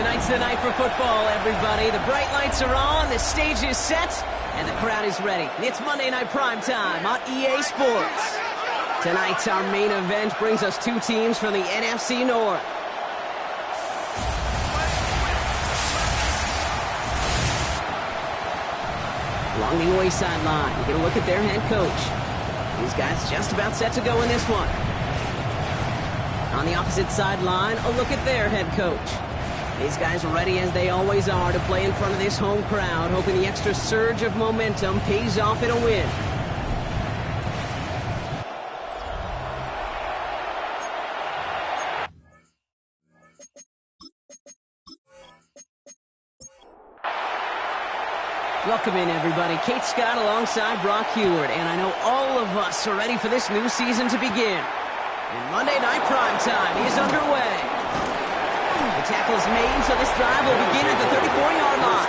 Tonight's the night for football, everybody. The bright lights are on, the stage is set, and the crowd is ready. It's Monday Night Primetime on EA Sports. Tonight's our main event brings us two teams from the NFC North. Along the away sideline, get a look at their head coach. These guys just about set to go in this one. On the opposite sideline, a look at their head coach. These guys are ready as they always are to play in front of this home crowd, hoping the extra surge of momentum pays off in a win. Welcome in, everybody. Kate Scott alongside Brock Heward, and I know all of us are ready for this new season to begin. And Monday Night Primetime is underway. The tackle is made, so this drive will begin at the 34-yard line.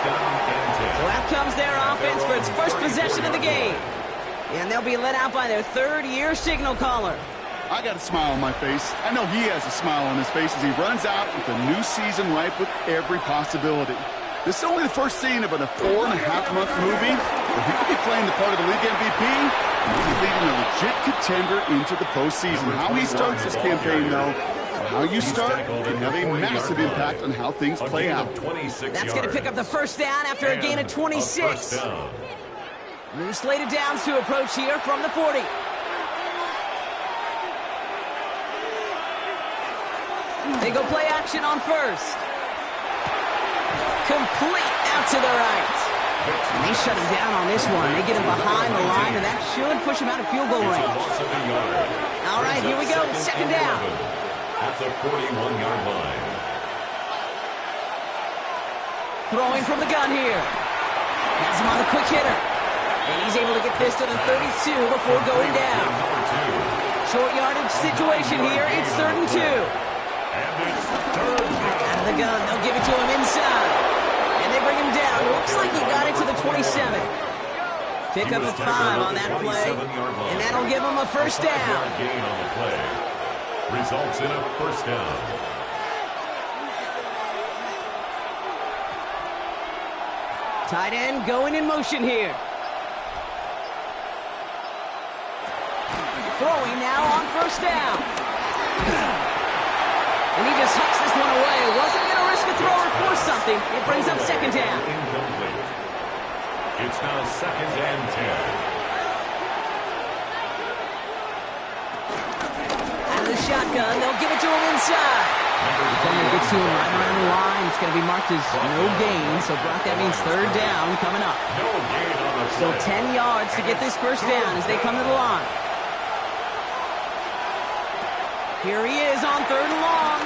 So out comes their offense for its first possession of the game. And they'll be let out by their third-year signal caller. I got a smile on my face. I know he has a smile on his face as he runs out with a new season ripe with every possibility. This is only the first scene of a 4.5-month movie where he could be playing the part of the league MVP and maybe leading a legit contender into the postseason. How he starts this campaign, though, how you start can have a massive impact on how things play out. That's going to pick up the first down after a gain of 26. New slated downs to approach here from the 40. They go play action on first. Complete out to the right. And they shut him down on this one. They get him behind the line, and that should push him out of field goal range. All right, here we go. Second down. At the 41-yard line. Throwing from the gun here. Has him on the quick hitter. And he's able to get this to the 32 before going down. Short yardage situation here. It's 3rd and 2. And it's 3rd down. Out of the gun. They'll give it to him inside. And they bring him down. Looks like he got it to the 27. Pick up a 5 on that play. And that'll give him a first down. Gain on the play. Results in a first down. Tight end going in motion here. Throwing now on first down. And he just hucks this one away. Wasn't going to risk a throw or force something. It brings up second down. Incomplete. It's now 2nd and 10. Shotgun, they'll give it to him inside. Defender gets to him right around the line. It's going to be marked as no gain, so Brock, that means 3rd down coming up. No gain on the Still 10 yards to get this first down as they come to the line. Here he is on 3rd and long.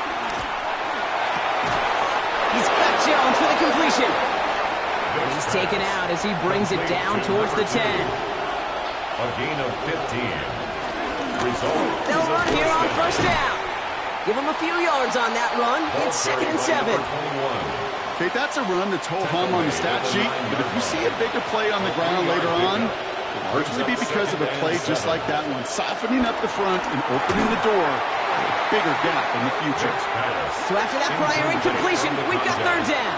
He's got Jones for the completion. And he's taken out as he brings it down towards the 10. A gain of 15. They'll run here on first down. Give him a few yards on that run. It's 2nd and 7. Okay, that's a run that's ho-hum on the stat sheet, but if you see a bigger play on the ground later on, it'll largely be because of a play just like that one, softening up the front and opening the door for a bigger gap in the future. So after that prior incompletion, we've got 3rd down.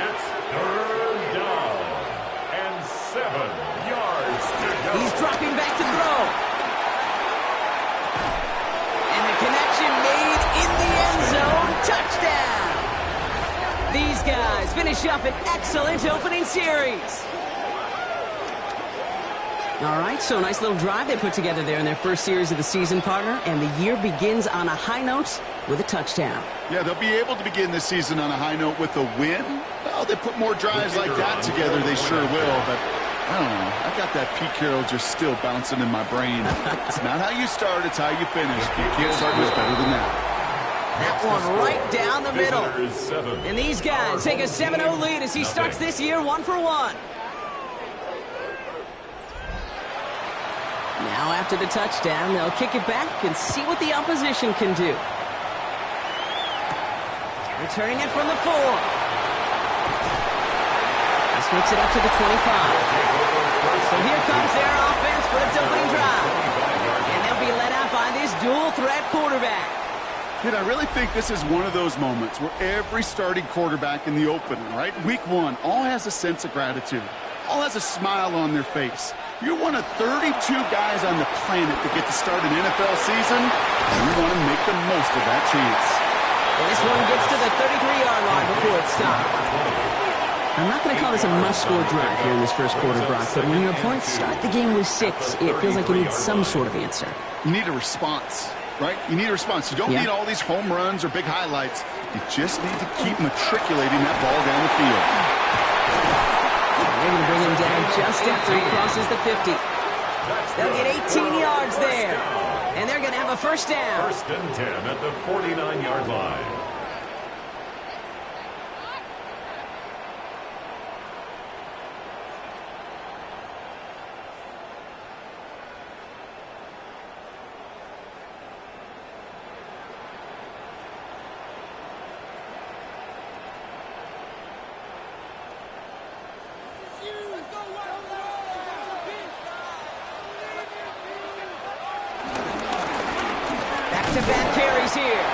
It's 3rd down and 7 yards to go. He's dropping back to throw. Connection made in the end zone. Touchdown! These guys finish up an excellent opening series. All right, so nice little drive they put together there in their first series of the season, partner, and the year begins on a high note with a touchdown. Yeah, they'll be able to begin this season on a high note with a win. Well, they put more drives like that together, they sure will, but I don't know. I got that Pete Carroll just still bouncing in my brain. It's not how you start, it's how you finish. You can't start much better than that. That one right down the middle. And these guys take a 7-0 lead as he starts this year 1 for 1. Now after the touchdown, they'll kick it back and see what the opposition can do. Returning it from the 4. This makes it up to the 25. So here comes their offense for its opening drive. And they'll be led out by this dual-threat quarterback. And I really think this is one of those moments where every starting quarterback in the opener, right, week one, all has a sense of gratitude, all has a smile on their face. You're one of 32 guys on the planet that get to start an NFL season, and you want to make the most of that chance. And this one gets to the 33-yard line before it's stopped. I'm not going to call this a must-score drive here in this first quarter, Brock, but when your opponents start the game with 6, it feels like you need some sort of answer. You need a response. Right? You need a response. You don't need all these home runs or big highlights. You just need to keep matriculating that ball down the field. They're going to bring him down just after he crosses the 50. They'll get 18 yards there. And they're going to have a first down. First and 10 at the 49-yard line. Back-to-back carries here.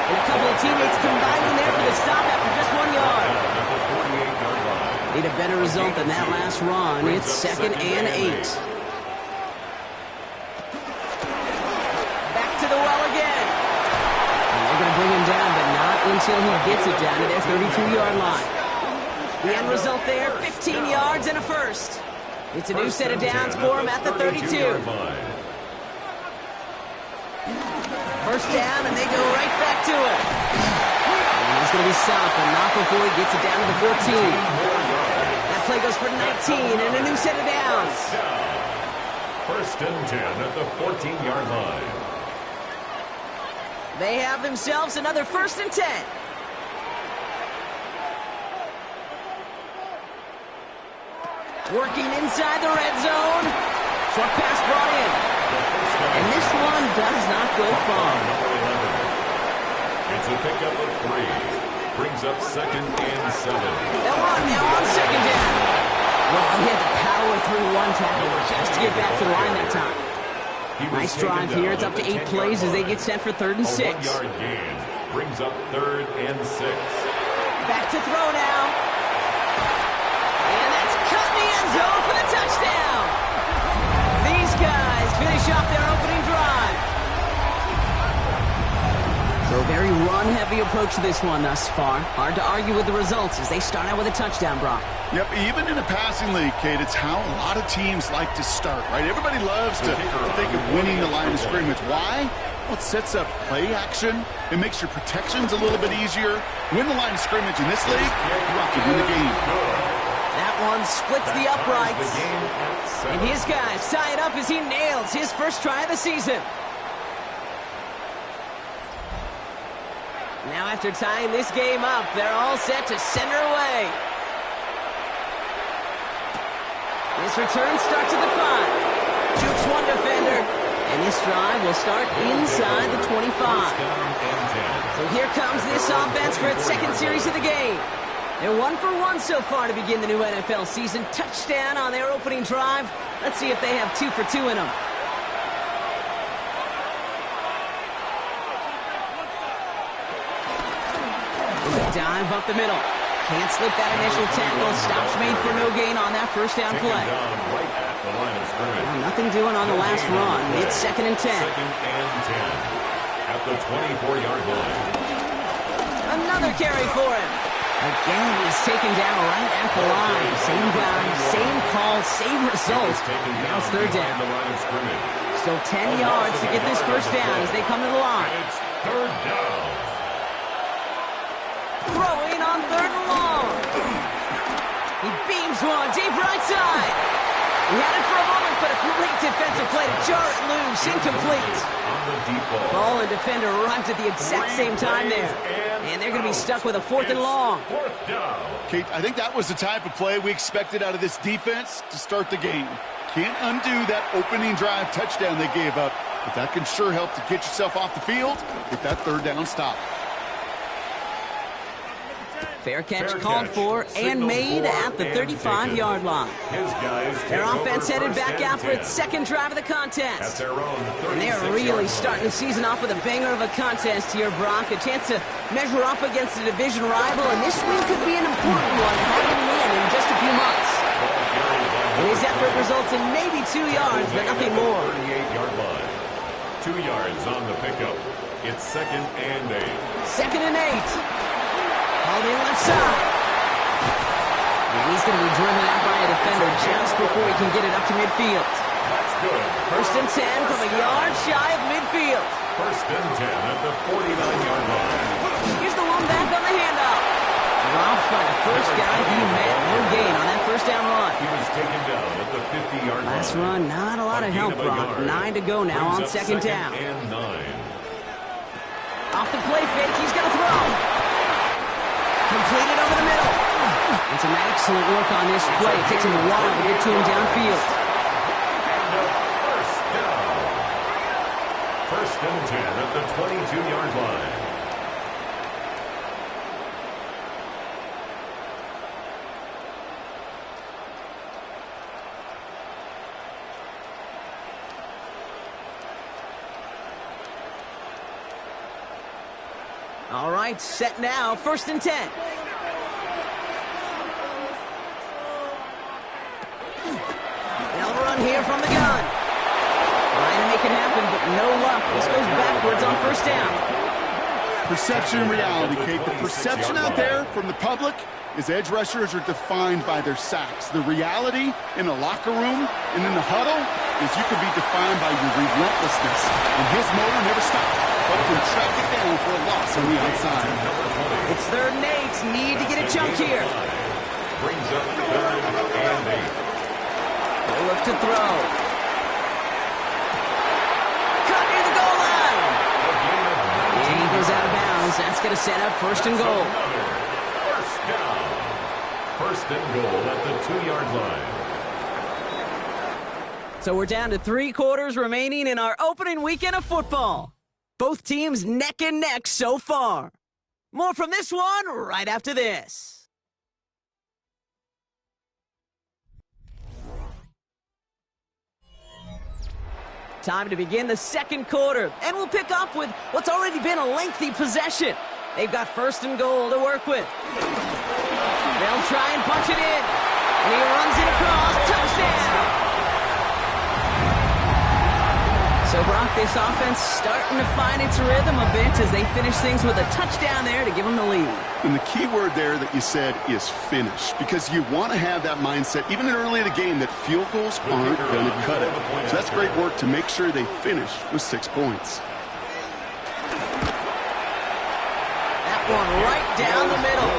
And a couple of teammates combining there for the stop after just 1 yard. Need a better result than that last run. It's 2nd and 8. Back to the well again. And they're going to bring him down, but not until he gets it down to their 32-yard line. The end result there, 15 yards and a first. It's a new set of downs for him at the 32. First down, and they go right back to it. And he's going to be stopped, but not before he gets it down to the 14. That play goes for 19, and a new set of downs. First and 10 at the 14-yard line. They have themselves another 1st and 10. Working inside the red zone. Short pass brought in. And this one does not go far. It's a pickup of 3. Brings up 2nd and 7. Now on 2nd down. Well, he had to power through 1 tackle just to get back to the line that time. Nice drive here. It's up to 8 plays as they get set for 3rd and 6. A 1-yard gain. Brings up 3rd and 6. Back to throw now. And that's cut in the end zone for the touchdown. These guys finish off their opening drive. So a very run-heavy approach to this one thus far. Hard to argue with the results as they start out with a touchdown, Brock. Yep, even in a passing league, Kate, it's how a lot of teams like to start, right? Everybody loves to think of winning the line of scrimmage. Why? Well, it sets up play action. It makes your protections a little bit easier. Win the line of scrimmage in this league, you're off to win the game. That one splits the uprights. And his guys tie it up as he nails his first try of the season. Now after tying this game up, they're all set to send her away. This return starts at the 5. Jukes one defender. And this drive will start inside the 25. So here comes this offense for its 2nd series of the game. They're 1 for 1 so far to begin the new NFL season. Touchdown on their opening drive. Let's see if they have 2 for 2 in them. Dive up the middle. Can't slip that initial tackle. Stops made for no gain on that first down play. Right at the line of scrimmage. Well, nothing doing on the last run. It's 2nd and 10. 2nd and 10 at the 24-yard line. Another carry for him. Again, he's taken down right at the line. Same guy, same call, same result. And now it's 3rd down. Still 10 yards to get this first down as they come to the line. It's 3rd down. Throwing on 3rd and long. He beams one deep right side. He had it for a moment, but a great defensive play to jar it loose. Incomplete. Ball and defender arrived at the exact same time there. And they're going to be stuck with a 4th and long. Kate, I think that was the type of play we expected out of this defense to start the game. Can't undo that opening drive touchdown they gave up, but that can sure help to get yourself off the field with that 3rd down stop. Fair catch called for and made at the 35-yard line. Their offense headed back out for its second drive of the contest. And they're really starting the season off with a banger of a contest here, Brock. A chance to measure up against a division rival, and this win could be an important one heading in just a few months. And his effort results in maybe 2 yards, but nothing more. 38-yard line. 2 yards on the pickup. It's 2nd and 8. 2nd and 8. Called in left side. And he's going to be driven out by a defender just before he can get it up to midfield. That's good. 1st and 10 from a yard shy of midfield. 1st and 10 at the 49-yard line. Here's the one back on the handoff. Dropped by the first guy he met. No gain on that first down run. He was taken down at the 50-yard line. Last run, not a lot of help, Brock. 9 to go now on 2nd down. And 9. Off the play fake, he's going to throw. Completed over the middle. And some excellent work on this play. It takes him a while to get to him downfield. First down. 1st and 10 at the 22-yard line. All right, set now. 1st and 10. They'll run here from the gun. Trying to make it happen, but no luck. This goes backwards on 1st down. Perception and reality, Kate. The perception out there from the public is edge rushers are defined by their sacks. The reality in the locker room and in the huddle is you can be defined by your relentlessness. And his motor never stopped, but can track it down for a loss on the outside. It's 3rd and 8. Need to get a chunk here. Brings up 3rd and 8. They'll look to throw. Cut near the goal line. And he goes out of bounds. That's going to set up 1st and goal. 1st down. 1st and goal at the 2-yard line. So we're down to 3 quarters remaining in our opening weekend of football. Both teams neck and neck so far. More from this one right after this. Time to begin the 2nd quarter, and we'll pick up with what's already been a lengthy possession. They've got 1st and goal to work with. They'll try and punch it in, and he runs it across. Touchdown! So, Brock, this offense starting to find its rhythm a bit as they finish things with a touchdown there to give them the lead. And the key word there that you said is finish, because you want to have that mindset, even early in the game, that field goals aren't going to cut it. So that's great work to make sure they finish with 6 points. That one right down the middle.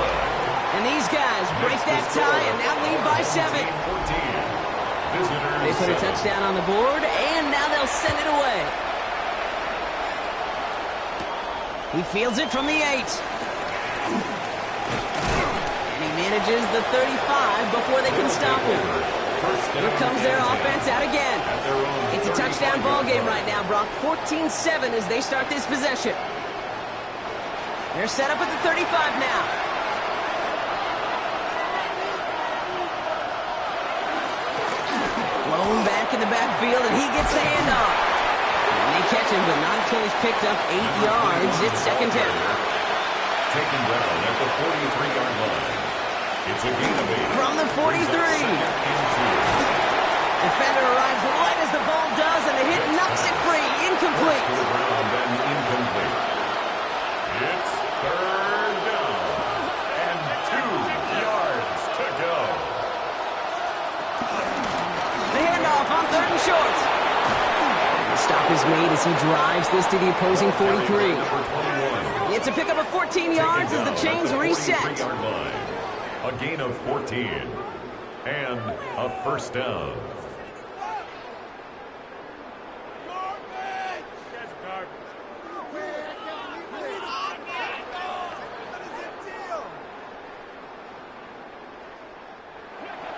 And these guys break that tie and now lead by 7. They put a touchdown on the board, and now they'll send it away. He fields it from the 8. And he manages the 35 before they can stop him. Here comes their offense out again. It's a touchdown ball game right now, Brock. 14-7 as they start this possession. They're set up at the 35 now. Blown back in the backfield, and he gets the handoff. And they catch him, but not until he's picked up 8 yards. It's 2nd down. Taken down at the 43-yard line. It's a gain of 8. From the 43. Defender arrives right as the ball does, and the hit knocks it free. Incomplete. To the ground and incomplete. It's 3rd down and 2 yards to go. The handoff on 3rd and short. The stop is made as he drives this to the opposing 43. It's a pickup of 14 yards as the chains reset. A gain of 14 and a 1st down.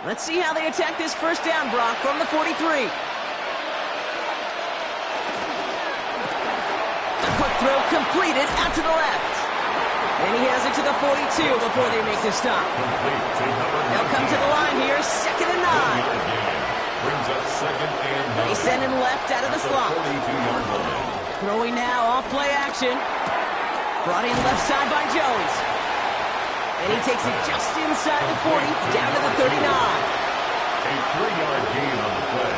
Let's see how they attack this 1st down, Brock, from the 43. A quick throw completed out to the left. And he has it to the 42 before they make the stop. They'll come to the line here, 2nd and 9. Brings up 2nd and 9. They send him left out of the slot. Throwing now off play action. Brought in left side by Jones. And he takes it just inside the 40, down to the 39. A 3-yard gain on the play.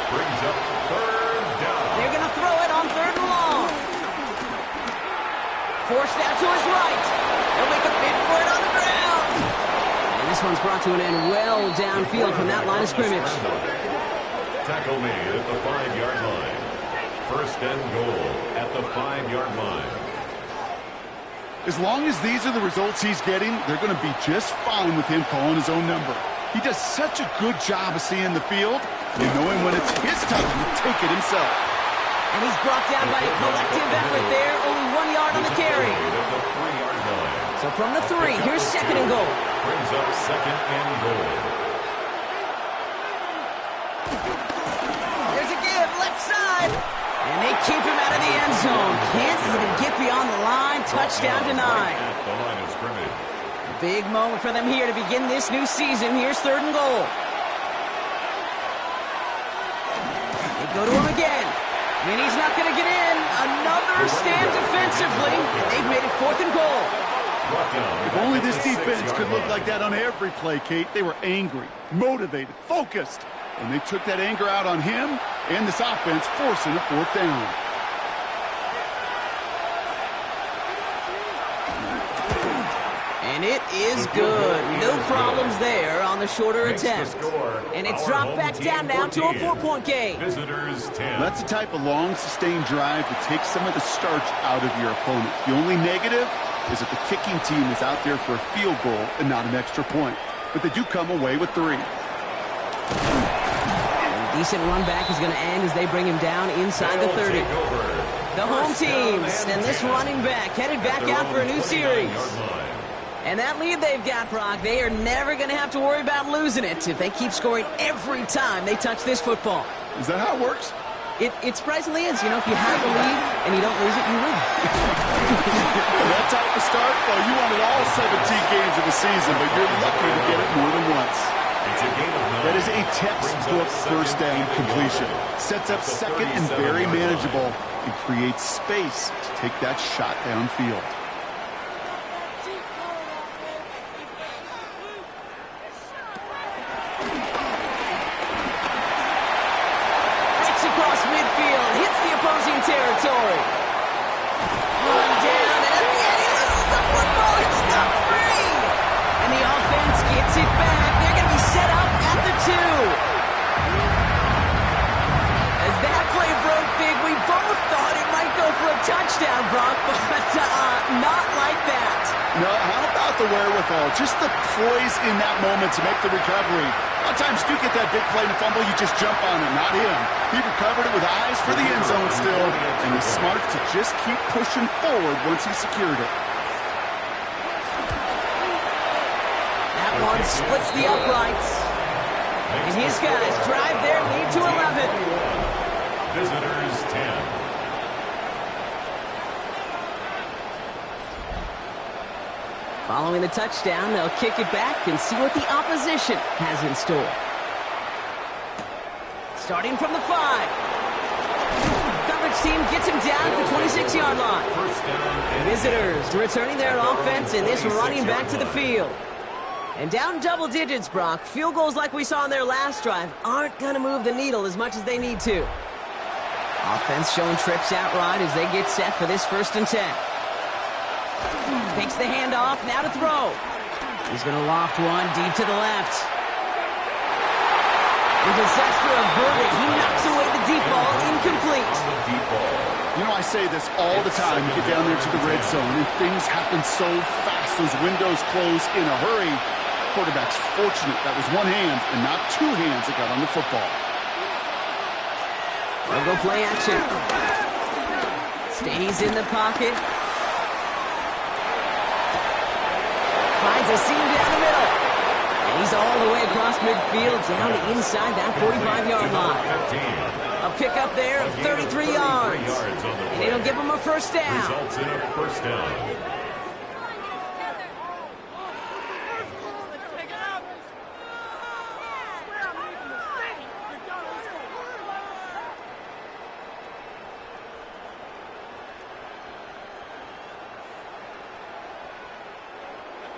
Brings up 3rd down. They're going to throw it on 3rd and long. Forced out to his right. They'll make a bid for it on the ground. And this one's brought to an end well downfield from that line of scrimmage. Tackle made at the 5-yard line. 1st and goal at the 5-yard line. As long as these are the results he's getting, they're going to be just fine with him calling his own number. He does such a good job of seeing the field and knowing when it's his time to take it himself. And he's brought down by a collective effort there. Only 1 yard on the carry. So from the 3, here's 2nd and goal. Brings up 2nd and goal. There's a give, left side. And they keep him out of the end zone. Can't even get beyond the line. Touchdown denied. The line of scrimmage. Big moment for them here to begin this new season. Here's 3rd and goal. They go to him again. And he's not going to get in. Another stand defensively. And they've made it 4th and goal. If only this defense could look like that on every play, Kate. They were angry, motivated, focused. And they took that anger out on him and this offense, forcing a 4th down. And it is good. No problems there on the shorter attempt. And it's dropped back down now to a 4-point game. Visitors 10. That's the type of long, sustained drive that takes some of the starch out of your opponent. The only negative is that the kicking team is out there for a field goal and not an extra point. But they do come away with 3. Decent run back is going to end as they bring him down inside the 30. The home teams and this running back headed back out for a new series. And that lead they've got, Brock, they are never going to have to worry about losing it if they keep scoring every time they touch this football. Is that how it works? It surprisingly is. You know, if you have the lead and you don't lose it, you win. That type of start, well, you wanted all 17 games of the season, but you're lucky to get it more than once. That is a textbook 1st down completion. Sets up 2nd and very manageable and creates space to take that shot downfield. Breaks across midfield, hits the opposing territory. Run down, and at the end he loses the football. It's not free. And the offense gets it back. They're going to be set up at the 2. As that play broke big, we both thought it might go for a touchdown, Brock, but not like that. No, how about the wherewithal? Just the poise in that moment to make the recovery. A lot of times you get that big play and fumble, you just jump on it, not him. He recovered it with eyes for the end zone still, and he's smart to just keep pushing forward once he secured it. One splits the uprights. And his guys drive their lead to 11. Visitors 10. Following the touchdown, they'll kick it back and see what the opposition has in store. Starting from the 5. Coverage team gets him down at the 26-yard line. Visitors returning their offense and this running back to the field. And down double digits, Brock. Field goals like we saw in their last drive aren't going to move the needle as much as they need to. Offense showing trips outright as they get set for this 1st and 10. Takes the handoff, now to throw. He's going to loft one deep to the left. And disaster averted. He knocks away the deep ball, incomplete. You know, I say this all the time. You get down there to the red zone, and things happen so fast. Those windows close in a hurry. Quarterback's fortunate that was one hand and not 2 hands that got on the football. They'll go play action. Stays in the pocket. Finds a seam down the middle. And he's all the way across midfield down inside that 45-yard line. A pickup there of 33 yards. And it'll give him a 1st down. Results in a 1st down.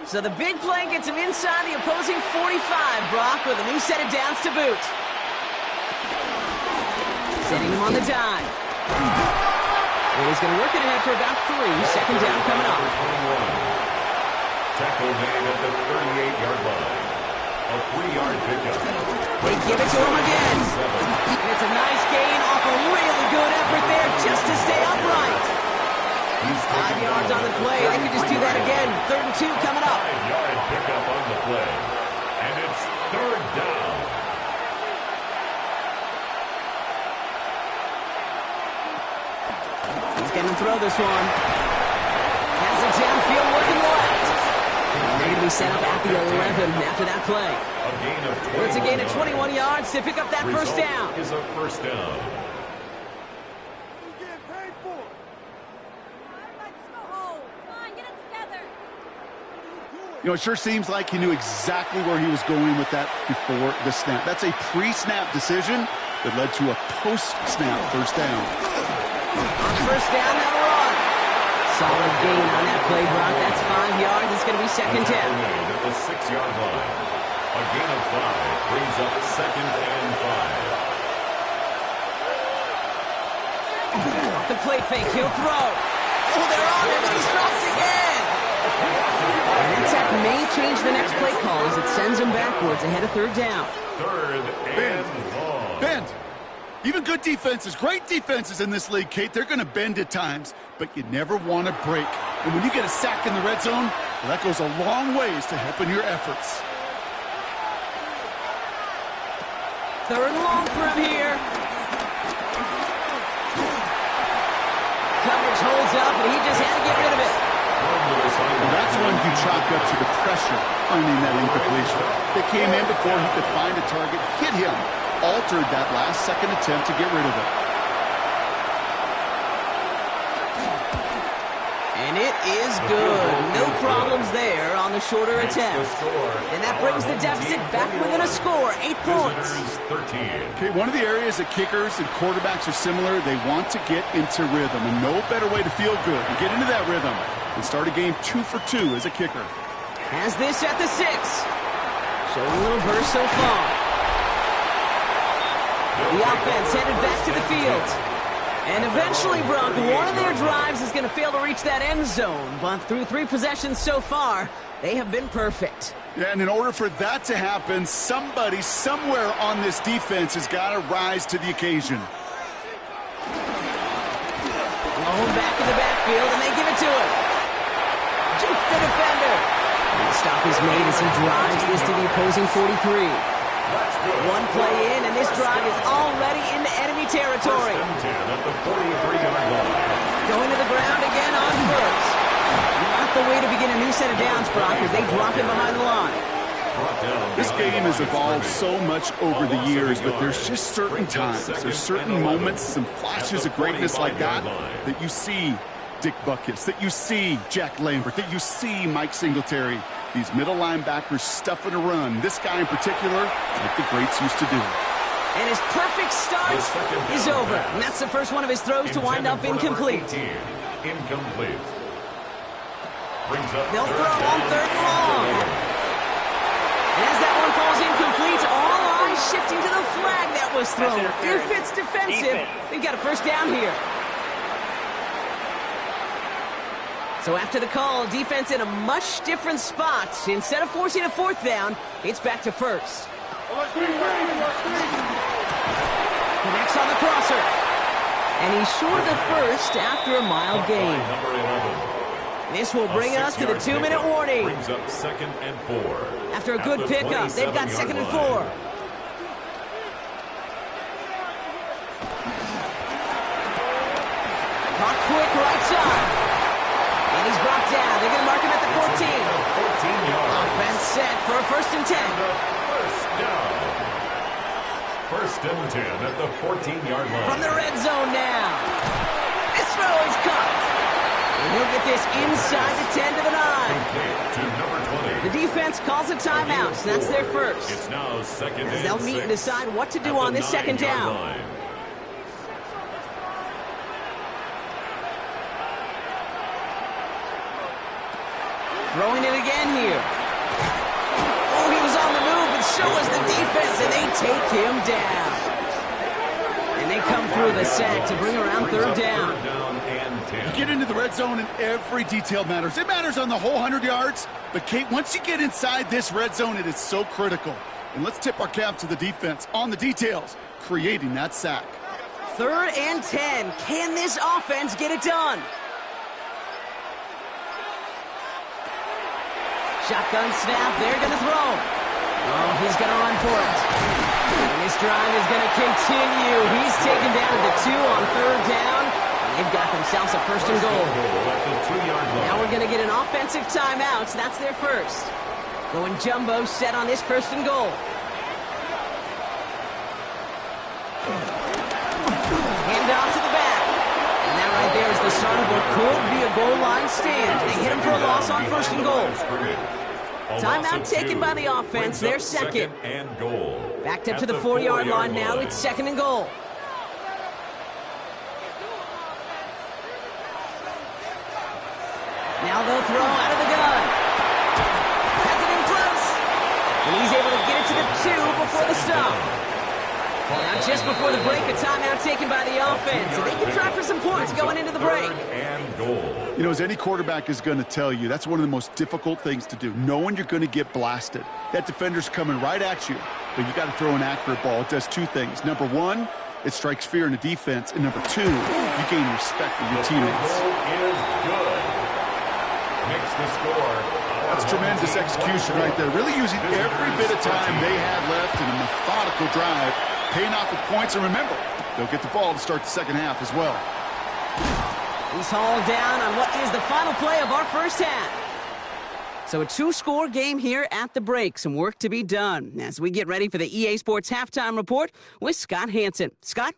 So the big play gets him inside the opposing 45, Brock, with a new set of downs to boot. Setting him on the dive. And he's going to work it ahead for about 3. Second down coming up. Tackle made at the 38-yard line. A 3-yard pickup. They give it to him again. And it's a nice gain off a really good effort there just to stay upright. 5 yards on the play. They could just do that again. 3rd and 2 coming up. 5-yard pickup on the play. And it's 3rd down. He's going to throw this one. Has it downfield working left. And they're going to be set up at the 11 after that play. It's a gain of 21 yards to pick up that first down. Is a first down. You know, it sure seems like he knew exactly where he was going with that before the snap. That's a pre-snap decision that led to a post-snap first down. On first down, they'll run. Solid gain on that play, Brock. That's 5 yards. It's going to be second down. At the 6-yard line. A gain of 5 brings up 2nd and 5. Off the play fake, he'll throw. Oh, they're on him, and he's dropped again. And that sack may change the next play call as it sends him backwards ahead of 3rd down. 3rd and long. Bend. Even good defenses, great defenses in this league, Kate, they're going to bend at times, but you never want to break. And when you get a sack in the red zone, well, that goes a long ways to helping your efforts. 3rd and long for him here. Coverage holds up, and he just had to get rid of it. Well, that's when you chalk up to the pressure finding that incompletion. They came in before he could find a target, hit him, altered that last-second attempt to get rid of it. And it is good. No problems there on the shorter attempt. And that brings the deficit back within a score, 8 points. Okay, one of the areas that kickers and quarterbacks are similar, they want to get into rhythm. And no better way to feel good and get into that rhythm and start a game 2 for 2 as a kicker. Has this at the 6. Showing a little burst so far. The offense headed back to the field. And eventually, Brock, one of their drives is going to fail to reach that end zone. But through 3 possessions so far, they have been perfect. Yeah, and in order for that to happen, somebody somewhere on this defense has got to rise to the occasion. Blown back in the backfield, and they give it to him. Juke the defender. And the stop is made as he drives this to the opposing 43. One play in, and this drive is already into enemy territory. At the 43-yard line. Going to the ground again on first. Not the way to begin a new set of downs, Brock, as they drop him behind the line. This game has evolved so much over the years, but there's just certain times, there's certain moments, some flashes of greatness like that, that you see Dick Butkus, that you see Jack Lambert, that you see Mike Singletary. These middle linebackers stuffing a run. This guy in particular, like the greats used to do. And his perfect start is over. And that's the first one of his throws to wind up incomplete. Incomplete. They'll throw on 3rd and long. And as that one falls incomplete, all eyes shifting to the flag that was thrown. If it's defensive, they've got a first down here. So after the call, defense in a much different spot. Instead of forcing a 4th down, it's back to 1st. Connects on the crosser. And he's short of the 1st after a mild gain. This will bring us to the 2-minute warning. Brings up 2nd and 4. After a good pickup, they've got 2nd and 4. Caught quick right side. And he's brought down. They're going to mark him at the 14. Offense set for a 1st and 10. First down. 1st and 10 at the 14-yard line. From the red zone now. This throw is caught. And he'll get this inside the 10 to the 9. To number 20. The defense calls a timeout, so that's their first. It's now 2nd and 6. They'll meet and decide what to do on this 2nd down. Line. Throwing it again here. Oh, he was on the move, but so was the defense, and they take him down. And they come through the sack to bring around third down. You get into the red zone and every detail matters. It matters on the whole 100 yards. But, Kate, once you get inside this red zone, it is so critical. And let's tip our cap to the defense on the details, creating that sack. 3rd and 10. Can this offense get it done? Shotgun snap. They're going to throw. Oh, he's going to run for it. And this drive is going to continue. He's taken down at the 2 on 3rd down. And they've got themselves a 1st and goal. Now we're going to get an offensive timeout. So that's their first. Going jumbo set on this 1st and goal. Hand off to the back. And that right there is the start of what could be a goal line stand. They hit him for a loss on 1st and goal. Timeout taken by the offense. Their second. And goal. Backed up to the 4-yard line now. It's 2nd and goal. Now they'll throw out of the gun. Has it in close. And he's able to get it to the 2 before the stop. Now just before the break, a timeout taken by the offense. And they can try for some points going into the break. And goal. You know, as any quarterback is going to tell you, that's one of the most difficult things to do, knowing you're going to get blasted. That defender's coming right at you, but you got to throw an accurate ball. It does 2 things. Number 1, it strikes fear in the defense. And number 2, you gain respect with your teammates. Is good. Makes the score. That's tremendous execution right there. Really using every bit of time they had left in a methodical drive, paying off with points. And remember, they'll get the ball to start the second half as well. He's hauled down on what is the final play of our first half. So a 2-score game here at the break. Some work to be done as we get ready for the EA Sports Halftime Report with Scott Hansen. Scott?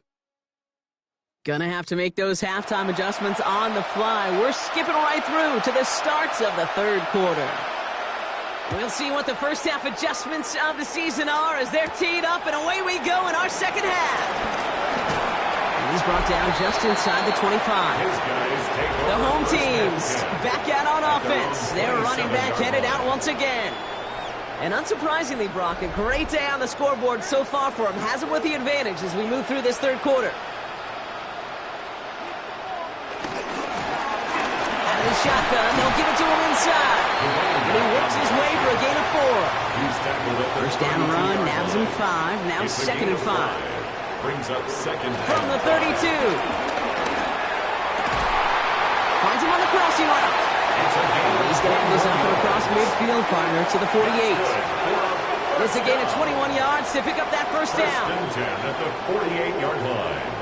Gonna have to make those halftime adjustments on the fly. We're skipping right through to the starts of the 3rd quarter. We'll see what the first half adjustments of the season are as they're teed up, and away we go in our second half. And he's brought down just inside the 25. The home teams back out on offense. Their running back headed out once again. And unsurprisingly, Brock, a great day on the scoreboard so far for him. Has him with the advantage as we move through this 3rd quarter. Shotgun, they'll give it to him inside. And he works his way for a gain of 4. First down run, nabs him 5. Now 2nd and 5. Brings up 2nd. From the 32. Finds him on the crossing route. He's going to have this up and across midfield, partner, to the 48. It's a gain of 21 yards to pick up that first down. First and 10 at the 48-yard line.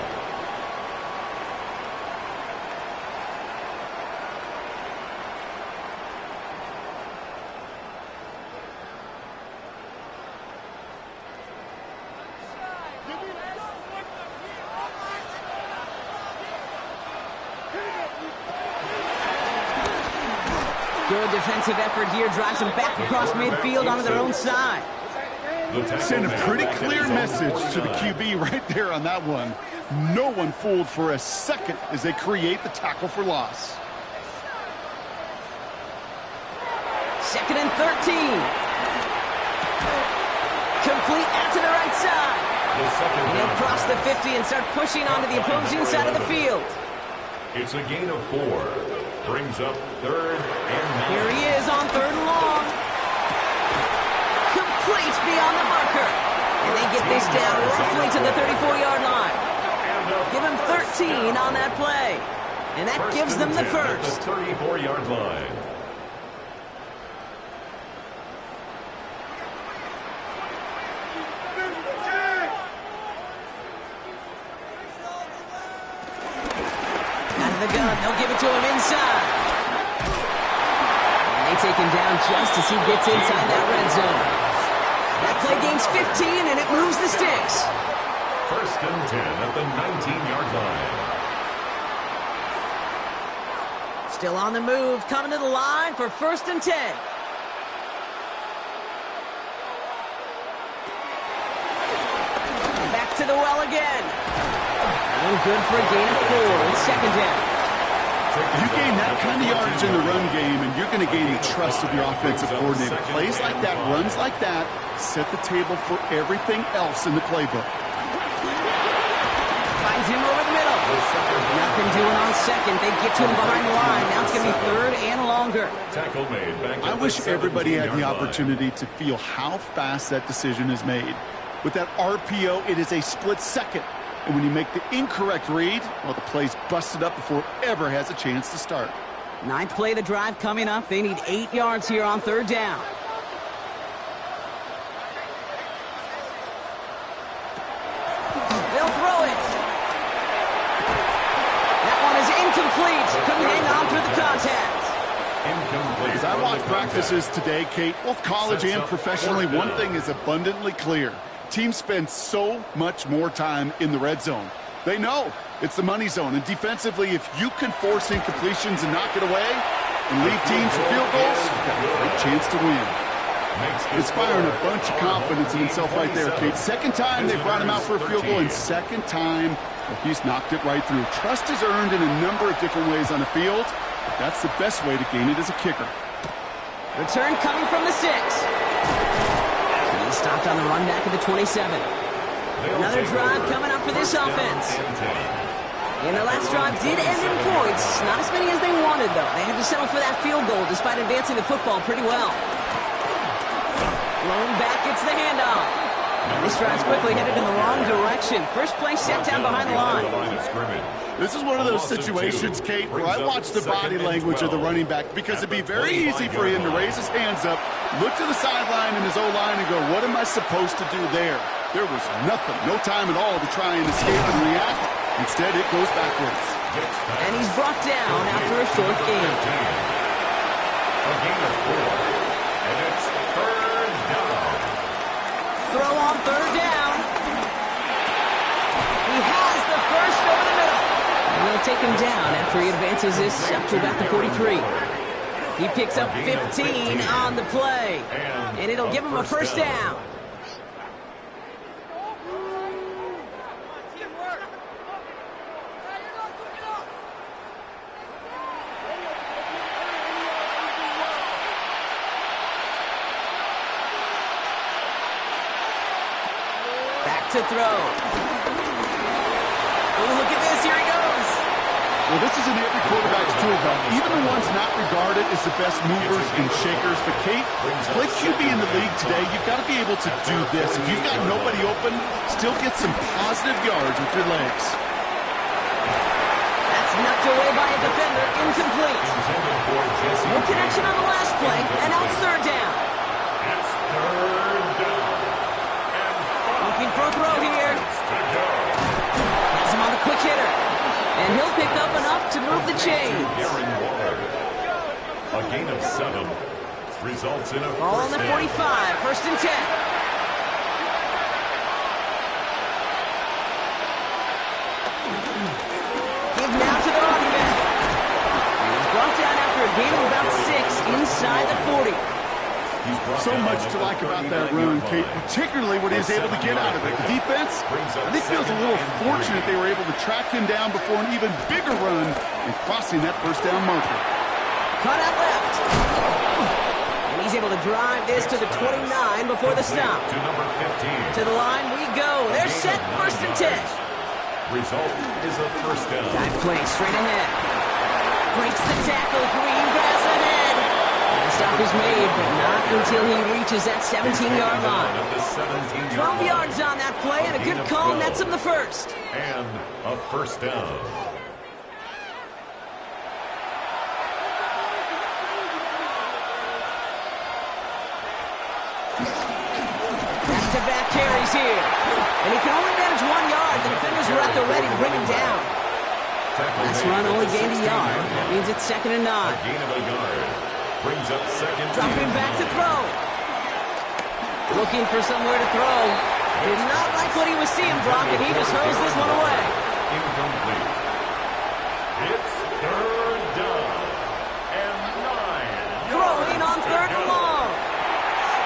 Good defensive effort here, drives them back across midfield onto their own side. Send a pretty clear message to the QB right there on that one. No one fooled for a second as they create the tackle for loss. 2nd and 13. Complete out to the right side. And he'll cross the 50 and start pushing onto the opposing side of the field. It's a gain of 4. Brings up 3rd and 9. Here he is on 3rd and long. Complete beyond the marker. And they get this down roughly to the 34-yard line. Give him 13 on that play. And that gives them the first. The 34-yard line. The gun, they'll give it to him inside. And they take him down just as he gets inside that red zone. That play gains 15, and it moves the sticks. 1st and 10 at the 19-yard line. Still on the move, coming to the line for 1st and 10. Back to the well again. And good for a gain of 4. It's 2nd down. You gain that kind of yardage in the run game, and you're going to gain the trust of your offensive coordinator. Plays like that, runs like that, set the table for everything else in the playbook. Finds him over the middle. Nothing doing on second. They get to him behind the line. Now it's going to be third and longer. Tackle made. I wish everybody had the opportunity to feel how fast that decision is made. With that RPO, it is a split second. And when you make the incorrect read, well, the play's busted up before it ever has a chance to start. Ninth play of the drive coming up. They need 8 yards here on third down. They'll throw it. That one is incomplete. Couldn't hang on through the contact. Incomplete. As I watch practices today, Kate, both college and professionally, one thing is abundantly clear. Teams spend so much more time in the red zone. They know it's the money zone. And defensively, if you can force incompletions and knock it away and leave teams for field goals, you've got a great chance to win. Inspiring a bunch of confidence in himself right there, Kate. Second time they brought him out for a field goal, and second time he's knocked it right through. Trust is earned in a number of different ways on the field, but that's the best way to gain it as a kicker. Return coming from the 6. He stopped on the run back at the 27. Another drive coming up for this offense. And their last drive did end in points. Not as many as they wanted, though. They had to settle for that field goal despite advancing the football pretty well. Blown back gets the handoff. And this drive's quickly headed in the wrong direction. First play set down behind the line. This is one of those situations, Kate, where I watch the body language of the running back because it'd be very easy for him to raise his hands up, look to the sideline and his O-line and go, what am I supposed to do there? There was nothing, no time at all to try and escape and react. Instead, it goes backwards. And he's brought down after a short gain. A gain of 4. And it's third down. Throw on third down. He has the first over the middle. And they'll take him down after he advances this up to about the 43. He picks up 15 on the play. And it'll give him a first down. To throw. Oh, look at this. Here he goes. Well, this is in every quarterback's tool belt. Even the ones not regarded as the best movers and shakers. But, Kate, to play QB in the league today, you've got to be able to do this. If you've got nobody open, still get some positive yards with your legs. That's knocked away by a defender. Incomplete. No connection on the last play. And now it's third down. It's third down. Looking for a throw here. Has him on the quick hitter. And he'll pick up enough to move the chains. A gain of 7 results in a Ball on the 45. First and 10. Give now to the running back. And he's brought down after a gain of about 6 inside the 40. So much to like about that run, Kate, particularly what he was able to get out of it. The defense, I think, feels a little fortunate they were able to track him down before an even bigger run and crossing that first down marker. Cut out left. And he's able to drive this to the 29 before the stop. To number 15. To the line we go. They're set first and 10. Result is a first down. Dive play straight ahead. Breaks the tackle. Green pass ahead. The stop is made, but not until he reaches that 17-yard line. 12 yards on that play, and a good call nets him the first. And a first down. Back-to-back carries here. And he can only manage 1 yard. The defenders were at the ready to bring him down. Last run only gained a yard. That means it's second and 9. Gain of a yard. Brings up second. Dropping back to throw. Looking for somewhere to throw. Did not like what he was seeing, Brock, and he just hurls this one away. Incomplete. It's third down and 9. Throwing on third and long.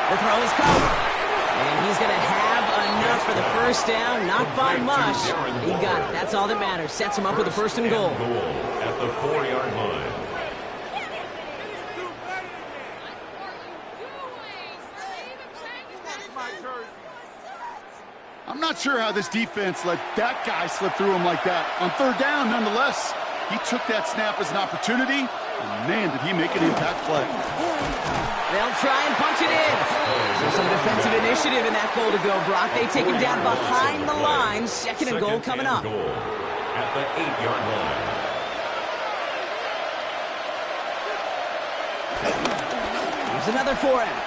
The throw is covered. And he's going to have enough much for the first down. Not by much. He got it. That's all that matters. Sets him up with a first and goal. At the 4-yard line. I'm not sure how this defense let that guy slip through him like that. On third down, nonetheless, he took that snap as an opportunity, and man, did he make an impact play. They'll try and punch it in. So some defensive initiative in that goal to go, Brock. They take him down behind the line. Second and goal coming up. At the 8-yard line. Here's another for him.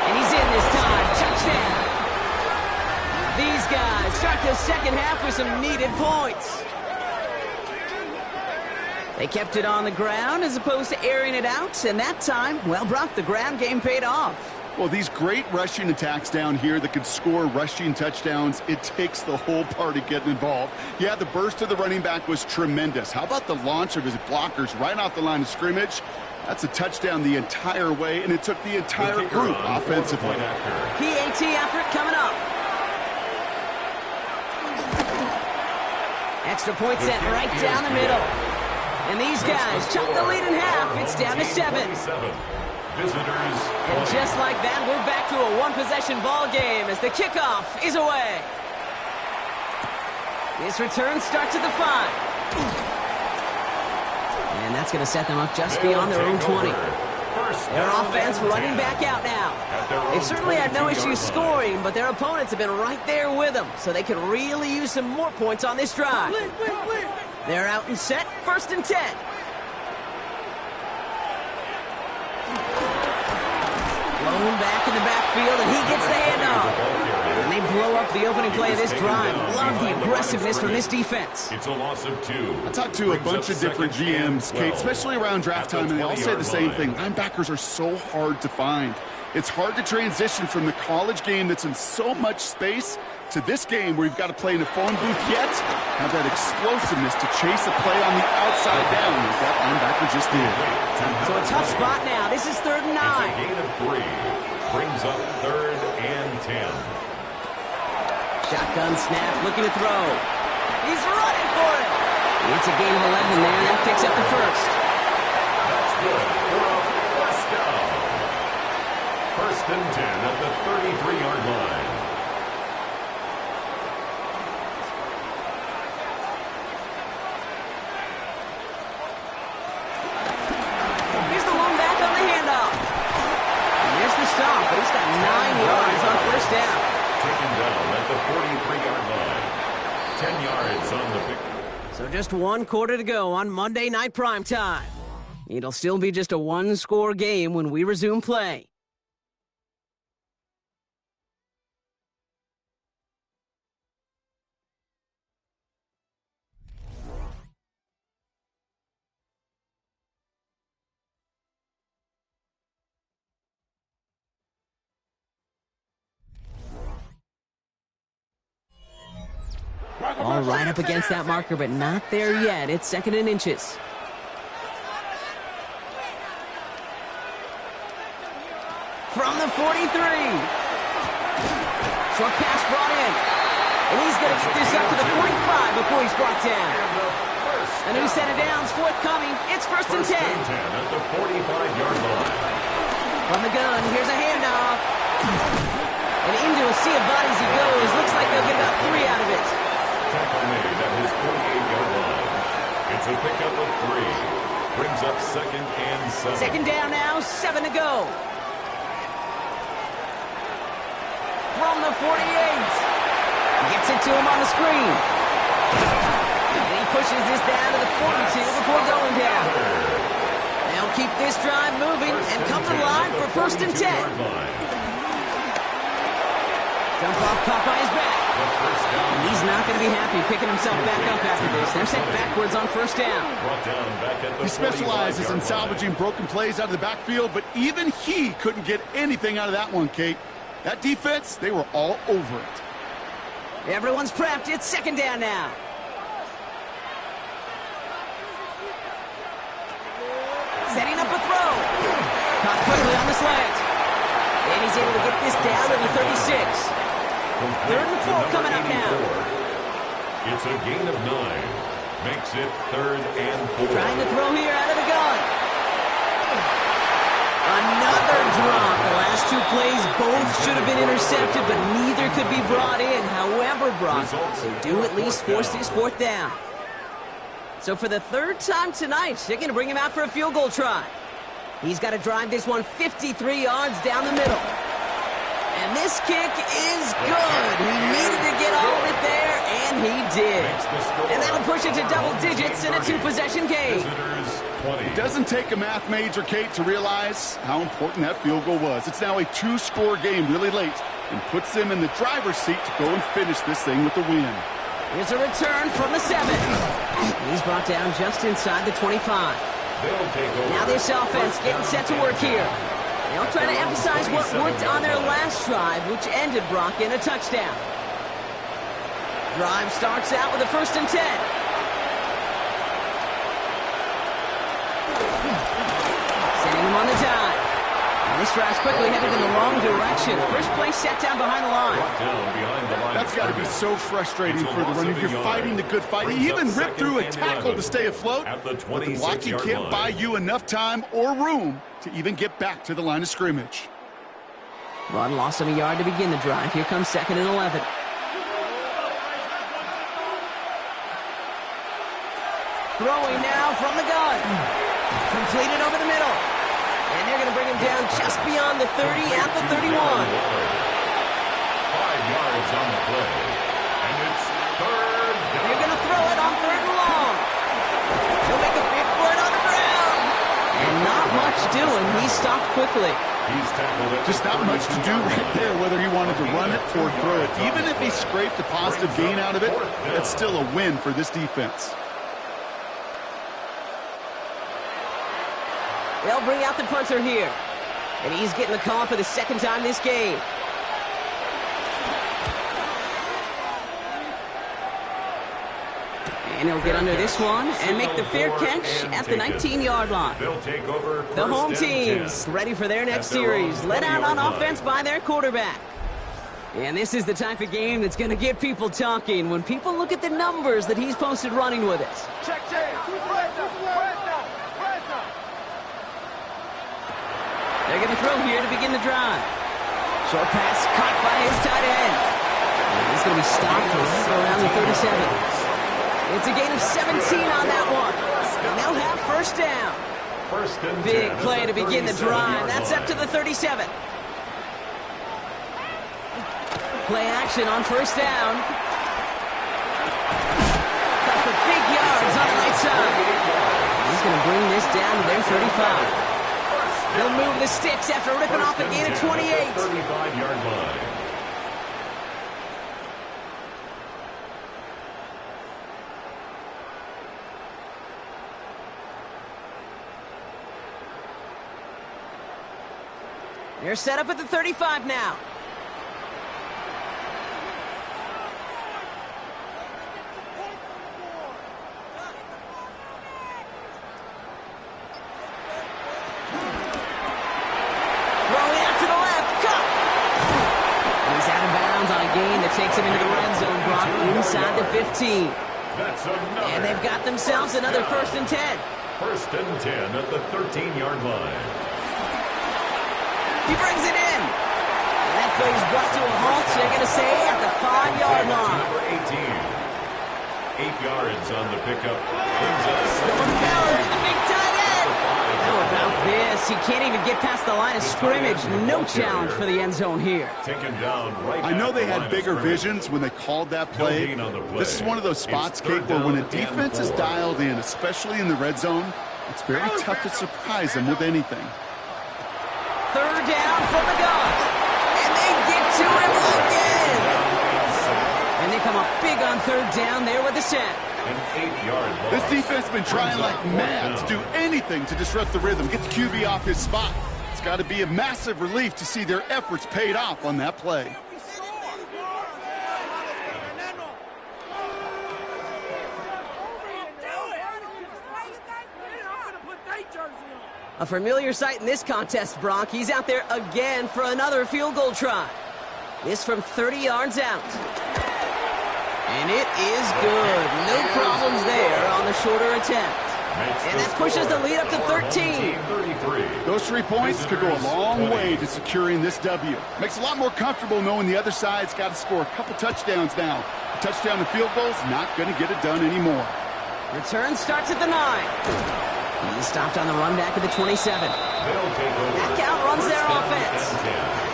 And he's in this time. Touchdown. These guys start the second half with some needed points. They kept it on the ground as opposed to airing it out. And that time, well, Brock, the ground game paid off. Well, these great rushing attacks down here that could score rushing touchdowns, it takes the whole party getting involved. Yeah, the burst of the running back was tremendous. How about the launch of his blockers right off the line of scrimmage? That's a touchdown the entire way, and it took the entire group offensively. PAT effort coming up. Extra point sent right down the middle. And these guys chop the lead in half. It's down to 7. Visitors. And just like that, we're back to a one-possession ball game as the kickoff is away. This return starts at the 5. And that's going to set them up just beyond their own 20. Their offense running back out now. They've certainly had no issues scoring, but their opponents have been right there with them, so they could really use some more points on this drive. They're out and set, 1st and 10. Blown back in the backfield, and he gets the handoff. And they blow up the opening play of this drive. Love the aggressiveness from this defense. It's a loss of 2. I talked to a bunch of different GMs, Kate, especially around draft time, and they all say the same thing. Linebackers are so hard to find. It's hard to transition from the college game that's in so much space to this game where you've got to play in a phone booth, yet have that explosiveness to chase a play on the outside down, as that linebacker just did. So a tough spot now. This is 3rd and 9. It's a gain of 3. Brings up 3rd and 10. Shotgun snap, looking to throw. He's running for it. It's a gain of 11 there. That picks up the 1st. That's good for a first down. 1st and 10 at the 33-yard line. Here's the one back on the handoff. And there's the stop, but he's got 9 yards on 1st down. Taken down at the 43-yard line. 10 yards on the pick. So just 1 quarter to go on Monday Night Primetime. It'll still be just a 1-score game when we resume play. All right up against that marker, but not there yet. It's 2nd and inches. From the 43. Short pass brought in. And he's going to get this up to the 45 before he's brought down. A new set of downs forthcoming. It's 1st and 10. At the 45-yard line. From the gun, here's a handoff. And into a sea of bodies he goes. Looks like they'll get about 3 out of it. Tackle made at his 48-yard line. It's a pickup of 3. Brings up 2nd and 7. 2nd down now, 7 to go. From the 48. Gets it to him on the screen. And he pushes this down to the 42 before going down. They'll keep this drive moving and come to line for 1st and 10. Jump off Popeye's back. And he's not going to be happy picking himself back up after this. They're sent backwards on 1st down. He specializes in salvaging broken plays out of the backfield, but even he couldn't get anything out of that one, Kate. That defense, they were all over it. Everyone's prepped. It's 2nd down now. Setting up a throw. Caught quickly on the slant. And he's able to get this down to the 36. 3rd and 4 coming up now. It's a gain of 9. Makes it 3rd and 4. Trying to throw here out of the gun. Another drop. The last 2 plays both should have been intercepted, but neither could be brought in. However, Brock, they do at least force this 4th down. So for the 3rd time tonight, they're going to bring him out for a field goal try. He's got to drive this one 53 yards down the middle. And this kick is good. He needed to get all of it there, and he did. And that'll push it to double digits in a 2-possession game. It doesn't take a math major, Kate, to realize how important that field goal was. It's now a 2-score game really late and puts them in the driver's seat to go and finish this thing with the win. Here's a return from the 7. He's brought down just inside the 25. Now this offense getting set to work here. They'll try to emphasize what worked on their last drive, which ended, Brock, in a touchdown. Drive starts out with a 1st and 10. Sending him on the dive. And this drive's quickly headed in the wrong direction. First play set down behind the line. That's got to be so frustrating for the runner. You're fighting the good fight. He even ripped through a tackle to stay afloat. But the blocking can't buy you enough time or room to even get back to the line of scrimmage. Rod lost him a yard to begin the drive. Here comes 2nd and 11. Throwing now from the gun. Completed over the middle. And they're going to bring him down just beyond the 30 at the 31. 5 yards on the play. And it's 3rd down. They're going to throw it on 3rd and long. He'll make a big for it on the ground. And not much doing. He stopped quickly. He's tackled it. Just not much to do right there, whether he wanted to run it or throw it. Even if he scraped a positive gain out of it, that's still a win for this defense. They'll bring out the punter here. And he's getting the call for the 2nd time this game. And he'll get under this one and make the fair catch at the 19-yard line. They'll take over the home team's ready for their next series. Let out on offense by their quarterback. And this is the type of game that's going to get people talking when people look at the numbers that he's posted running with it. They're going to throw here to begin the drive. Short pass caught by his tight end. And he's going to be stopped right around the 37. It's a gain of 17 on that one. And they'll have 1st down. Big play to begin the drive. That's up to the 37. Play action on 1st down. Got for big yards on the right side. He's going to bring this down to their 35. They'll move the sticks after ripping off a gain of 28. 35-yard line. They're set up at the 35 now. Takes him into the red zone, Brock, inside the 15. And they've got themselves another 1st and 10. 1st and 10 at the 13-yard line. He brings it in. And that play's brought to a halt, they're going to say, at the 5-yard line. Number 18. 8 yards on the pickup. Brings us Going Power, the big tight end. How about this? He can't even get past the line of scrimmage. No challenge for the end zone here. Taken down right. I know they had bigger visions when they called that play. This is one of those spots, Kate, where when a defense is dialed in, especially in the red zone, it's very tough to surprise them with anything. 3rd down from the gun. And they get to him again. And they come up big on 3rd down there with the sack. An 8-yard loss. This defense has been trying like mad to do anything to disrupt the rhythm, get the QB off his spot. It's got to be a massive relief to see their efforts paid off on that play. A familiar sight in this contest, Brock. He's out there again for another field goal try. This from 30 yards out. And it is good. No problems there on the shorter attempt. And that pushes the lead up to 13. Those 3 points could go a long way to securing this W. Makes it a lot more comfortable knowing the other side's got to score a couple touchdowns now. A touchdown to field goal's not going to get it done anymore. Return starts at the 9. He's stopped on the run back at the 27. Back out runs their offense.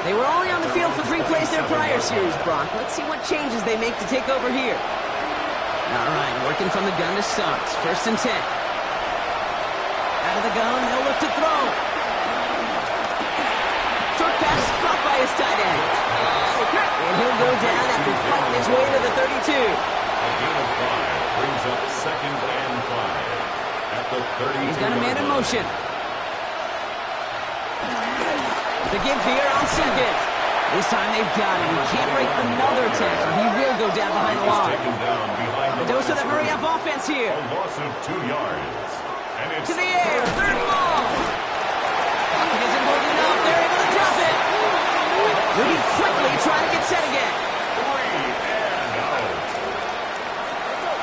They were only on the field for 3 plays their prior series, Brock. Let's see what changes they make to take over here. All right, working from the gun to start. 1st and 10. Out of the gun, they'll look to throw. Short pass caught by his tight end. And he'll go down after fighting his way to the 32. A gain of 5 brings up 2nd and 5 at the 32. He's got a man in motion. The give here on 2nd. This time they've got him. He can't break another tackle. He will go down behind the line. The dose of the hurry-up offense here. A loss of 2 yards. To the air, 3rd and long. It isn't good enough. They're able to drop it. Rudy quickly trying to get set again. 3 and out.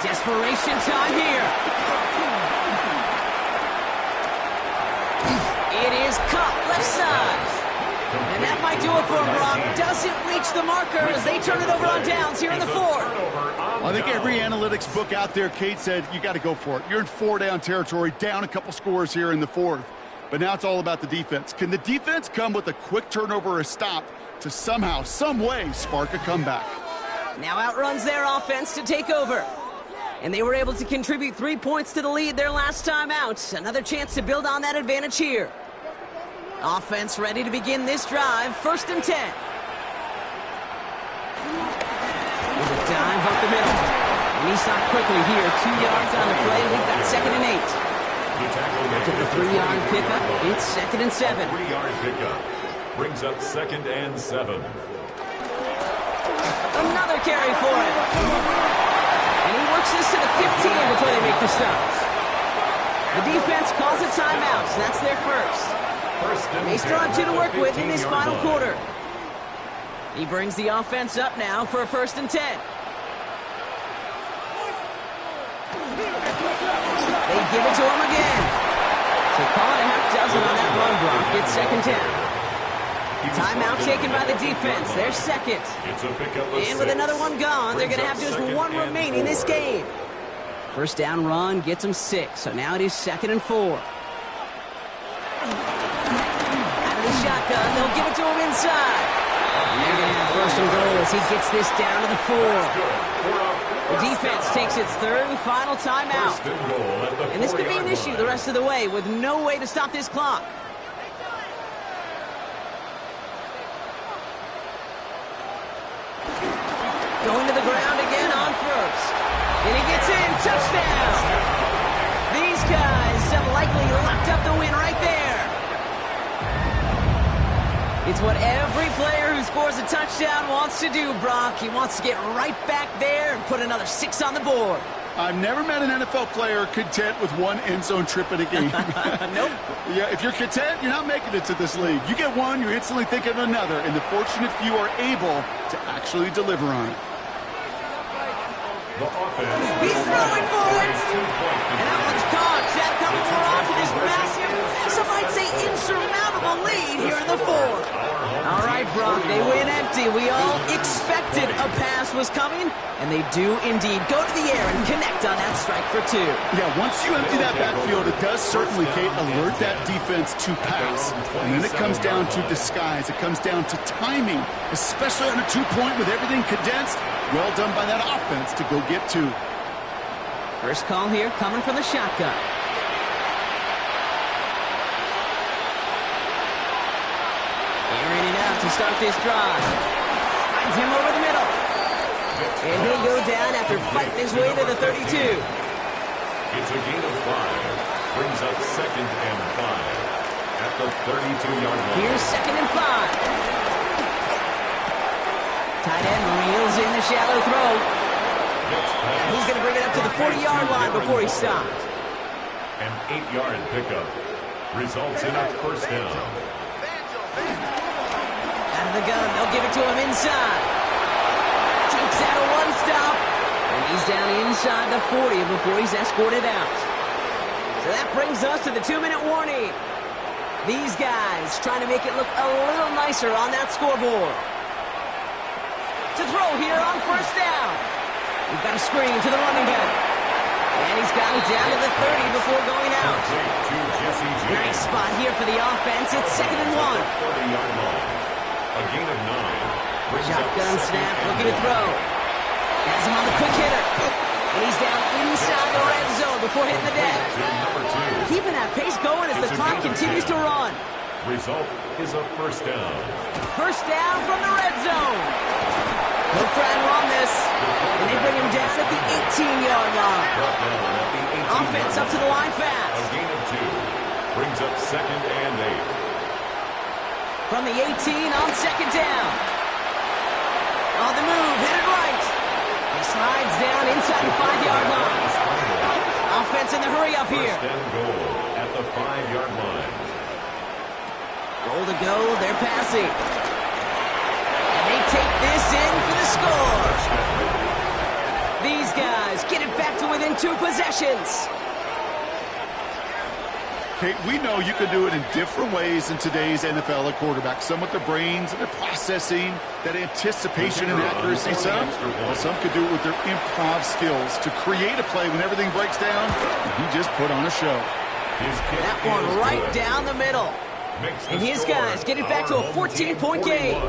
Desperation time here. It is cut left side. And that might do it for him, Brock. Doesn't reach the marker as they turn it over on downs here in the 4th. I think every analytics book out there, Kate, said you got to go for it. You're in 4-down territory, down a couple scores here in the 4th. But now it's all about the defense. Can the defense come with a quick turnover or a stop to somehow, some way, spark a comeback? Now outruns their offense to take over. And they were able to contribute 3 points to the lead their last time out. Another chance to build on that advantage here. Offense ready to begin this drive. 1st and 10. There's a dive up the middle. And he stopped quickly here. 2 yards on the play. We've got 2nd and 8. After the 3-yard pickup, it's 2nd and 7. 3-yard pickup brings up 2nd and 7. Another carry for him. And he works this to the 15 before they make the stop. The defense calls a timeout, so that's their first. They still have 2 to work with in this final quarter. He brings the offense up now for a 1st and 10. They give it to him again. So call it a half dozen on that run block. It's 2nd down. Timeout taken by the defense. They're 2nd. And with another one gone, they're going to have just 1 remaining this game. 1st down run gets them 6. So now it is 2nd and 4. Shotgun, they'll give it to him inside. And they're going to have 1st and goal as he gets this down to the 4. The defense takes its 3rd and final timeout. And this could be an issue the rest of the way with no way to stop this clock. Going to the ground again on 1st. And he gets in, touchdown. These guys have likely locked up the win right there. It's what every player who scores a touchdown wants to do, Brock. He wants to get right back there and put another 6 on the board. I've never met an NFL player content with 1 end zone trip in a game. Nope. Yeah, if you're content, you're not making it to this league. You get 1, you're instantly thinking of another, and the fortunate few are able to actually deliver on it. He's throwing for it. And that one's caught. That coming off of this massive, some might say insurmountable lead here in the 4th. All right, Brock, they win empty. We all expected a pass was coming, and they do indeed go to the air and connect on that strike for 2. Yeah, once you empty that backfield, it does certainly, Kate, alert that defense to pass. And then it comes down to disguise. It comes down to timing, especially on a 2-point with everything condensed. Well done by that offense to go get 2. First call here coming from the shotgun. Airing it out to start this drive. Finds him over the middle. And he'll go down after fighting his way to the 32. It's a gain of 5. Brings up 2nd and 5 at the 32-yard line. Here's 2nd and 5. Tight end reels in the shallow throw. And he's going to bring it up to the 40-yard line before he stopped. An 8-yard pickup. results in a first down. Out of the gun, they'll give it to him inside. Takes out a one-stop, and he's down inside the 40 before he's escorted out. So that brings us to the 2-minute warning. These guys trying to make it look a little nicer on that scoreboard. To throw here on first down. We've got a screen to the running back. And he's got it down to the 30 before going out. Nice spot here for the offense. It's 2nd and 1. A gain of 9. Shotgun snap, looking to throw. Has him on the quick hitter. And he's down inside the red zone before hitting the deck. Keeping that pace going as the clock continues to run. Result is a first down. First down from the red zone. He'll try and run this. And they bring him down at the 18-yard line. Offense up to the line fast. A gain of 2. Brings up 2nd and 8. From the 18 on 2nd down. On the move, headed right. He slides down inside the 5-yard line. Offense in the hurry up here. First and goal at the 5-yard line. Goal to go, they're passing. And they take this in for the score. These guys get it back to within 2 possessions. Kate, we know you can do it in different ways in today's NFL at quarterback. Some with their brains and their processing, that anticipation and accuracy. Some could do it with their improv skills to create a play when everything breaks down. He just put on a show. That one right down the middle. And his guys get it back to a 14-point game.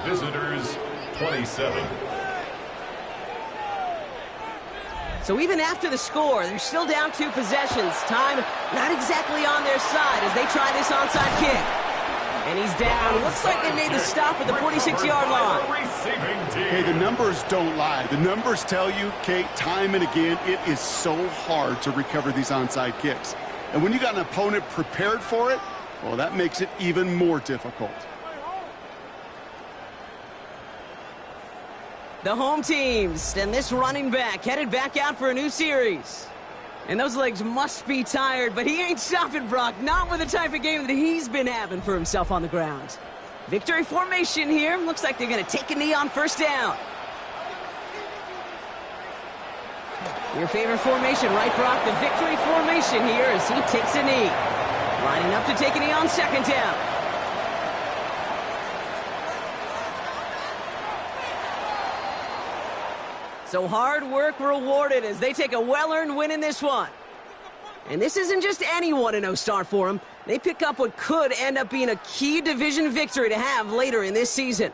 Visitors 27. So even after the score, they're still down 2 possessions. Time not exactly on their side as they try this onside kick. And he's down. Looks like they made the stop at the 46-yard line. Hey, the numbers don't lie. The numbers tell you, Kate, time and again, it is so hard to recover these onside kicks. And when you got an opponent prepared for it, well, that makes it even more difficult. The home teams and this running back headed back out for a new series. And those legs must be tired, but he ain't stopping, Brock. Not with the type of game that he's been having for himself on the ground. Victory formation here. Looks like they're going to take a knee on first down. Your favorite formation, right, Brock? The victory formation here as he takes a knee. Lining up to take a knee on 2nd down. So hard work rewarded as they take a well-earned win in this one. And this isn't just any 1-0 start for them. They pick up what could end up being a key division victory to have later in this season.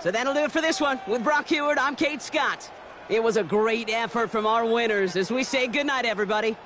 So that'll do it for this one. With Brock Huard, I'm Kate Scott. It was a great effort from our winners as we say goodnight, everybody.